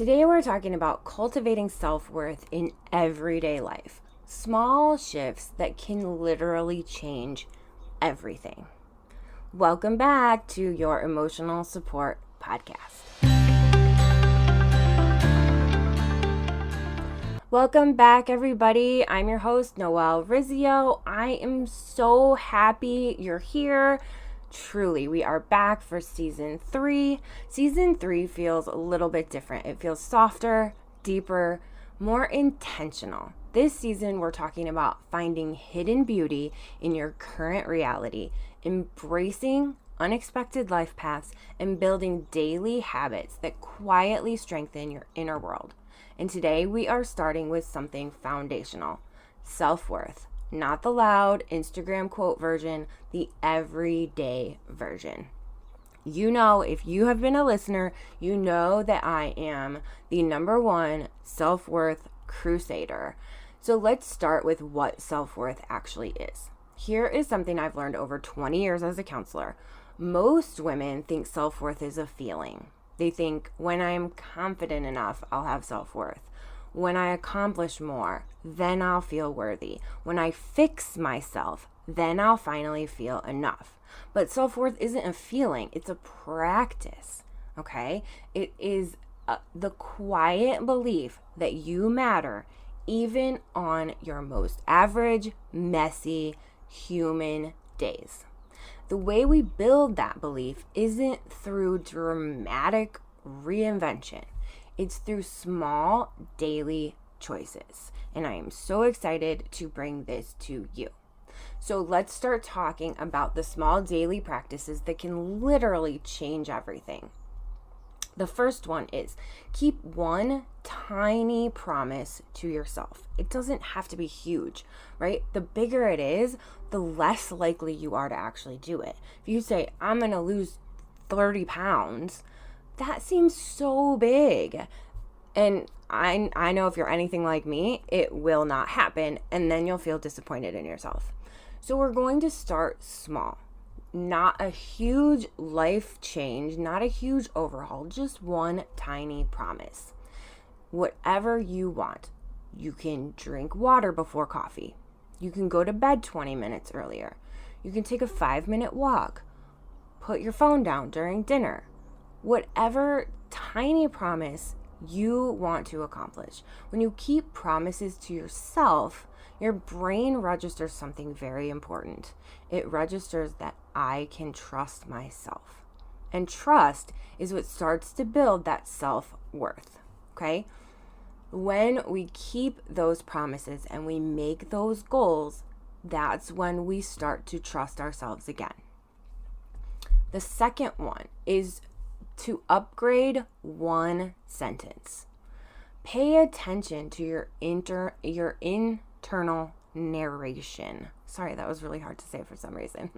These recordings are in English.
Today we're talking about cultivating self-worth in everyday life. Small shifts that can literally change everything. Welcome back to your Emotional Support Podcast. Welcome back, everybody. I'm your host, Noelle Rizzio. I am so happy you're here. Truly, we are back for season 3. Season 3 feels a little bit different. It feels softer, deeper, more intentional. This season, we're talking about finding hidden beauty in your current reality, embracing unexpected life paths, and building daily habits that quietly strengthen your inner world. And today, we are starting with something foundational: self-worth. Not the loud Instagram quote version, the everyday version. You know, if you have been a listener, you know that I am the number one self-worth crusader. So let's start with what self-worth actually is. Here is something I've learned over 20 years as a counselor. Most women think self-worth is a feeling. They think, when I'm confident enough, I'll have self-worth. When I accomplish more, then I'll feel worthy. When I fix myself, then I'll finally feel enough. But self-worth isn't a feeling, it's a practice, okay? It is the quiet belief that you matter even on your most average, messy, human days. The way we build that belief isn't through dramatic reinvention. It's through small daily choices. And I am so excited to bring this to you. So let's start talking about the small daily practices that can literally change everything. The first one is keep one tiny promise to yourself. It doesn't have to be huge, right? The bigger it is, the less likely you are to actually do it. If you say, I'm going to lose 30 pounds, that seems so big. And I know if you're anything like me, it will not happen. And then you'll feel disappointed in yourself. So we're going to start small. Not a huge life change, not a huge overhaul, just one tiny promise. Whatever you want. You can drink water before coffee. You can go to bed 20 minutes earlier. You can take a 5-minute walk. Put your phone down during dinner. Whatever tiny promise you want to accomplish. When you keep promises to yourself, your brain registers something very important. It registers that I can trust myself. And trust is what starts to build that self-worth, okay? When we keep those promises and we make those goals, that's when we start to trust ourselves again. The second one is to upgrade one sentence. Pay attention to your internal narration. Sorry, that was really hard to say for some reason.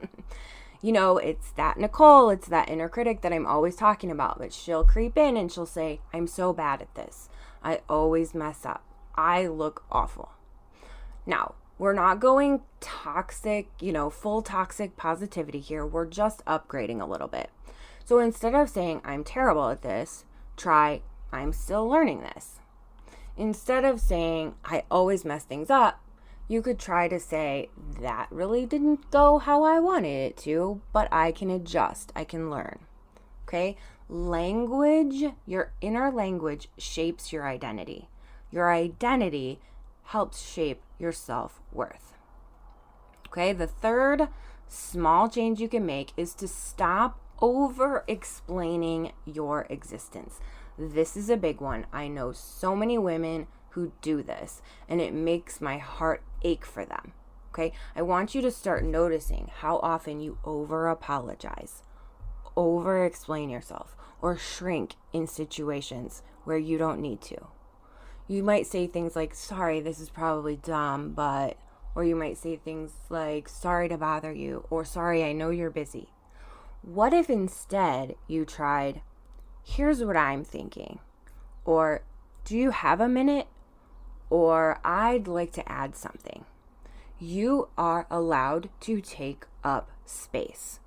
It's that Nicole, it's that inner critic that I'm always talking about, but she'll creep in and she'll say, I'm so bad at this. I always mess up. I look awful. Now, we're not going toxic, full toxic positivity here. We're just upgrading a little bit. So instead of saying, I'm terrible at this, try, I'm still learning this. Instead of saying, I always mess things up, you could try to say, that really didn't go how I wanted it to, but I can adjust, I can learn. Okay? Language, your inner language shapes your identity. Your identity helps shape your self-worth. Okay? The third small change you can make is to stop over-explaining your existence. This is a big one. I know so many women who do this, and it makes my heart ache for them. Okay? I want you to start noticing how often you over-apologize, over-explain yourself, or shrink in situations where you don't need to. You might say things like, sorry, this is probably dumb, but, or you might say things like, sorry to bother you, or sorry, I know you're busy. What if instead you tried, here's what I'm thinking, or do you have a minute, or I'd like to add something. You are allowed to take up space.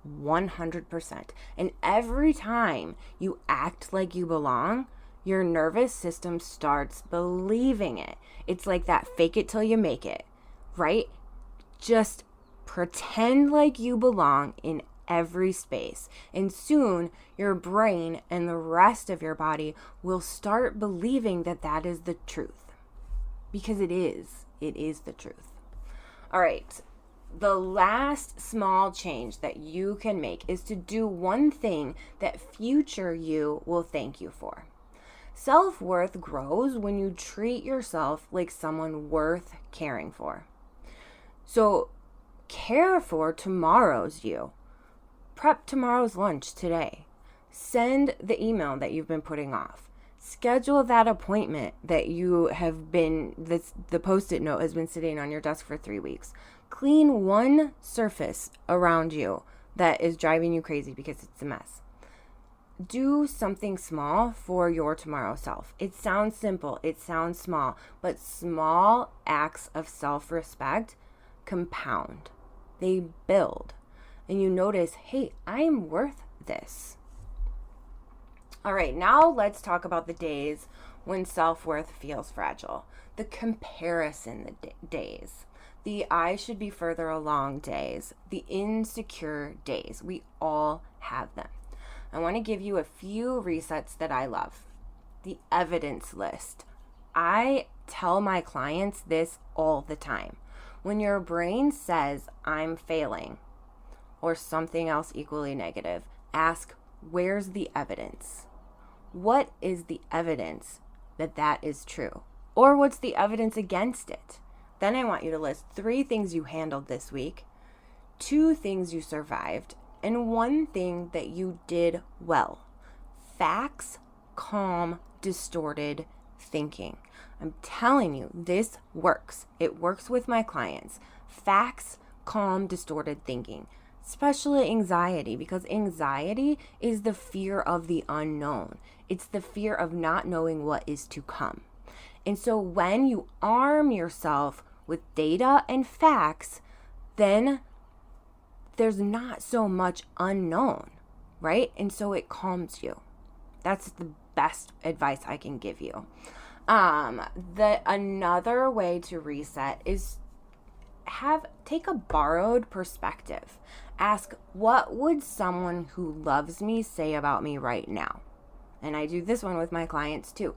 100%. And every time you act like you belong, your nervous system starts believing it. It's like that fake it till you make it, right? Just pretend like you belong in every space. And soon your brain and the rest of your body will start believing that that is the truth. Because it is. It is the truth. All right. The last small change that you can make is to do one thing that future you will thank you for. Self-worth grows when you treat yourself like someone worth caring for. So care for tomorrow's you. Prep tomorrow's lunch today. Send the email that you've been putting off. Schedule that appointment that you have been, the Post-it note has been sitting on your desk for 3 weeks. Clean one surface around you that is driving you crazy because it's a mess. Do something small for your tomorrow self. It sounds simple, it sounds small, but small acts of self-respect compound. They build. And you notice, hey, I am worth this. All right, now let's talk about the days when self-worth feels fragile. The comparison days. The I should be further along days. The insecure days. We all have them. I want to give you a few resets that I love. The evidence list. I tell my clients this all the time. When your brain says, I'm failing, or something else equally negative, ask, where's the evidence? What is the evidence that that is true? Or what's the evidence against it? Then I want you to list 3 things you handled this week, 2 things you survived, and 1 thing that you did well. Facts calm distorted thinking. I'm telling you, this works. It works with my clients. Facts calm distorted thinking, especially anxiety, because anxiety is the fear of the unknown. It's the fear of not knowing what is to come. And so when you arm yourself with data and facts, then there's not so much unknown, right? And so it calms you. That's the best advice I can give you. Another way to reset is take a borrowed perspective. Ask, what would someone who loves me say about me right now? And I do this one with my clients too.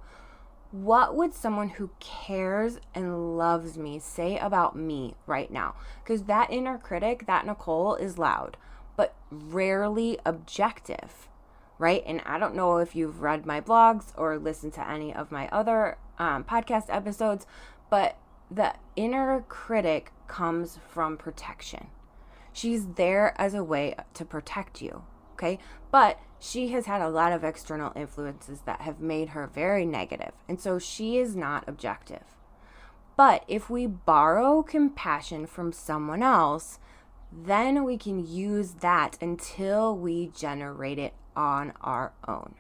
What would someone who cares and loves me say about me right now? Because that inner critic, that Nicole, is loud, but rarely objective, right? And I don't know if you've read my blogs or listened to any of my other podcast episodes, but the inner critic comes from protection. She's there as a way to protect you, okay? But she has had a lot of external influences that have made her very negative, and so she is not objective. But if we borrow compassion from someone else, then we can use that until we generate it on our own,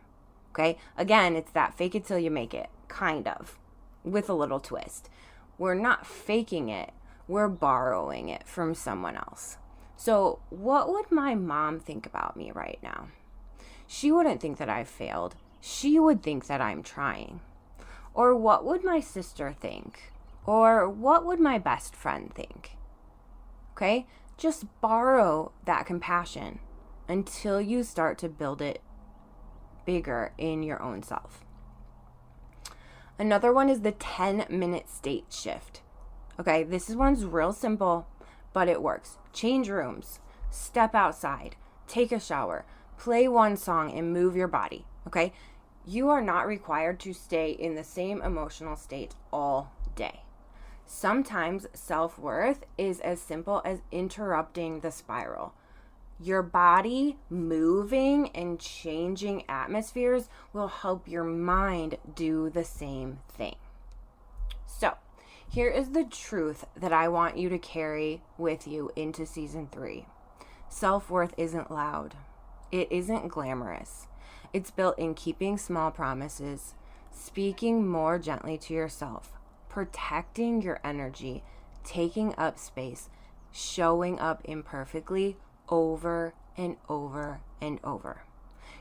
okay? Again, it's that fake it till you make it, kind of, with a little twist. We're not faking it, we're borrowing it from someone else. So what would my mom think about me right now? She wouldn't think that I've failed. She would think that I'm trying. Or what would my sister think? Or what would my best friend think? Okay? Just borrow that compassion until you start to build it bigger in your own self. Another one is the 10-minute state shift. Okay, this one's real simple, but it works. Change rooms, step outside, take a shower, play one song, and move your body, okay? You are not required to stay in the same emotional state all day. Sometimes self-worth is as simple as interrupting the spiral. Your body moving and changing atmospheres will help your mind do the same thing. So, here is the truth that I want you to carry with you into season 3. Self-worth isn't loud. It isn't glamorous. It's built in keeping small promises, speaking more gently to yourself, protecting your energy, taking up space, showing up imperfectly over and over and over.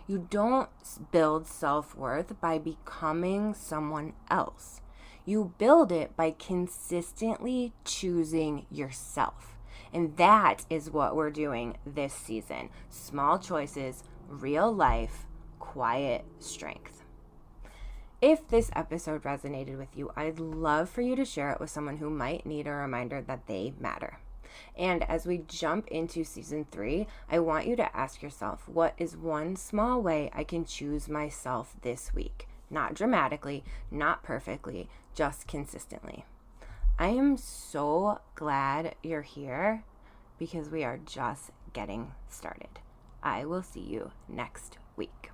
You don't build self-worth by becoming someone else. You build it by consistently choosing yourself. And that is what we're doing this season. Small choices, real life, quiet strength. If this episode resonated with you, I'd love for you to share it with someone who might need a reminder that they matter. And as we jump into season 3, I want you to ask yourself, what is one small way I can choose myself this week? Not dramatically, not perfectly, just consistently. I am so glad you're here because we are just getting started. I will see you next week.